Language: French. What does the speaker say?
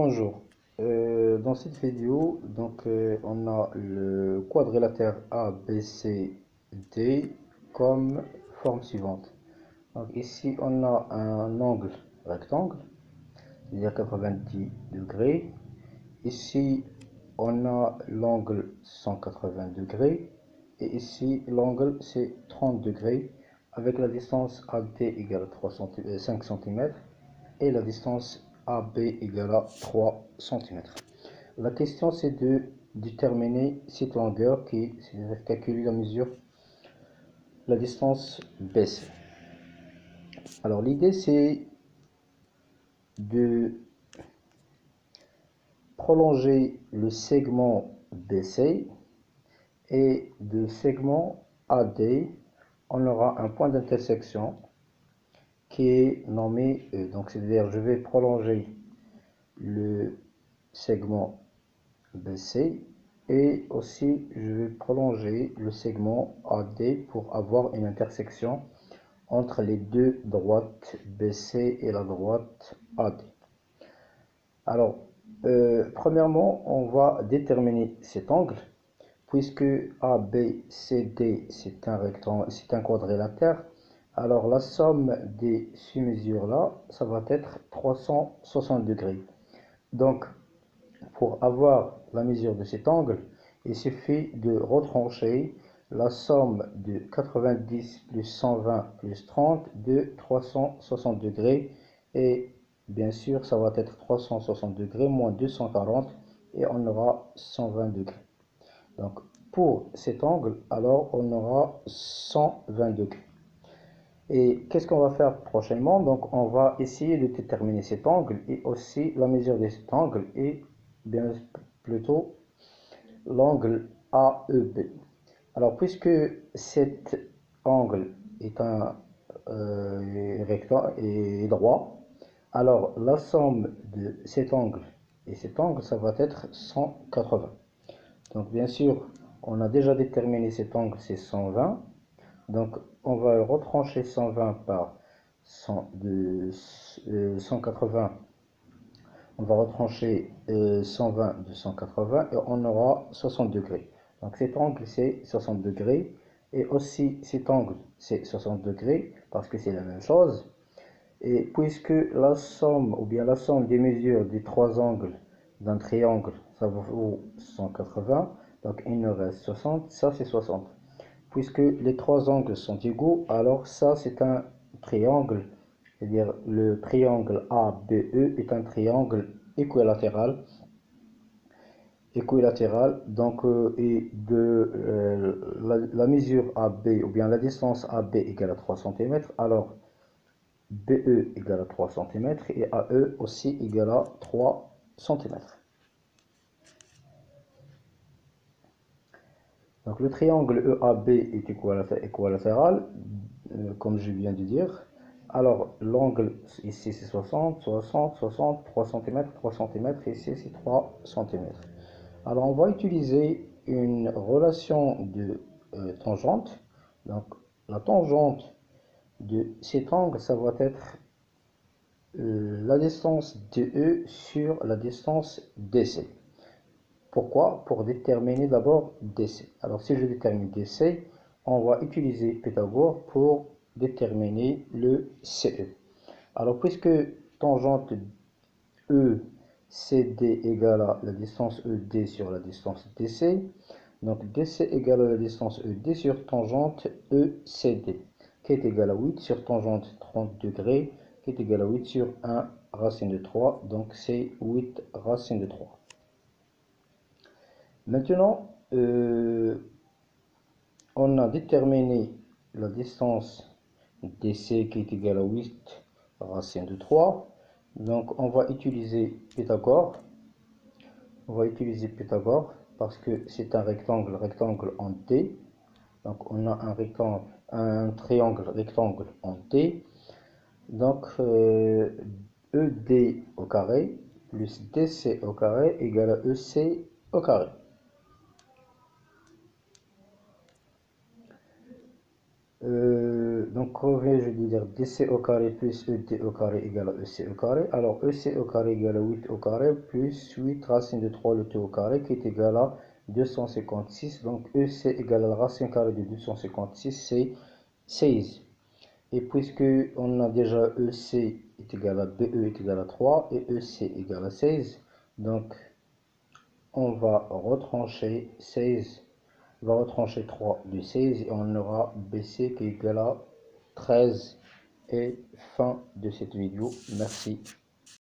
Bonjour. Dans cette vidéo, on a le quadrilatère ABCD comme forme suivante. Donc, ici, on a un angle rectangle, c'est-à-dire 90 degrés. Ici, on a l'angle 180 degrés. Et ici, l'angle c'est 30 degrés avec la distance AD égale à 5 cm et la distance AB égale à 3 cm. La question c'est de déterminer cette longueur c'est-à-dire calculer la mesure, la distance BC. Alors l'idée c'est de prolonger le segment BC et de segment AD, on aura un point d'intersection qui est nommé E. Donc c'est-à-dire je vais prolonger le segment BC et aussi je vais prolonger le segment AD pour avoir une intersection entre les deux droites BC et la droite AD. Alors premièrement on va déterminer cet angle puisque ABCD c'est un rectangle, c'est un quadrilatère. Alors la somme des mesures là ça va être 360 degrés. Donc pour avoir la mesure de cet angle, il suffit de retrancher la somme de 90 plus 120 plus 30 de 360 degrés. Et bien sûr, ça va être 360 degrés moins 240 et on aura 120 degrés. Donc pour cet angle, alors on aura 120 degrés. Et qu'est-ce qu'on va faire prochainement? Donc on va essayer de déterminer cet angle et aussi la mesure de cet angle et bien plutôt l'angle AEB. Alors puisque cet angle est un rectangle et droit, alors la somme de cet angle et cet angle ça va être 180. Donc bien sûr on a déjà déterminé cet angle c'est 120. Donc on va retrancher 120 par 180. On va retrancher 120 de 180 et on aura 60 degrés. Donc cet angle c'est 60 degrés et aussi cet angle c'est 60 degrés parce que c'est la même chose. Et puisque la somme ou bien la somme des mesures des trois angles d'un triangle ça vaut 180, donc il nous reste 60, ça c'est 60. Puisque les trois angles sont égaux, alors ça c'est un triangle, c'est-à-dire le triangle ABE est un triangle équilatéral. Donc la mesure AB ou bien la distance AB égale à 3 cm, alors BE égale à 3 cm et AE aussi égale à 3 cm. Donc le triangle EAB est équilatéral, comme je viens de dire. Alors l'angle ici c'est 60, 60, 60, 3 cm, 3 cm, ici c'est 3 cm. Alors on va utiliser une relation de tangente. Donc la tangente de cet angle, ça va être la distance DE sur la distance DC. Pourquoi? Pour déterminer d'abord DC. Alors si je détermine DC, on va utiliser Pythagore pour déterminer le CE. Alors puisque tangente ECD égale à la distance ED sur la distance DC, donc DC égale à la distance ED sur tangente ECD, qui est égale à 8 sur tangente 30 degrés, qui est égale à 8 sur 1 racine de 3, donc c'est 8 racine de 3. Maintenant, on a déterminé la distance DC qui est égale à 8 racine de 3. Donc, on va utiliser Pythagore. On va utiliser Pythagore parce que c'est un rectangle en D. Donc, on a un triangle rectangle en D. Donc, ED au carré plus DC au carré égale à EC au carré. donc revient, je veux dire DC au carré plus ED au carré égale à EC au carré. Alors EC au carré égale à 8 au carré plus 8 racine de 3 le T au carré qui est égal à 256. Donc EC égale à la racine carrée de 256, c'est 16. Et puisque on a déjà EC est égal à BE est égal à 3 et EC égale à 16, donc on va retrancher 16. On va retrancher 3 du 16 et on aura BC qui est égal à 13. Et fin de cette vidéo. Merci.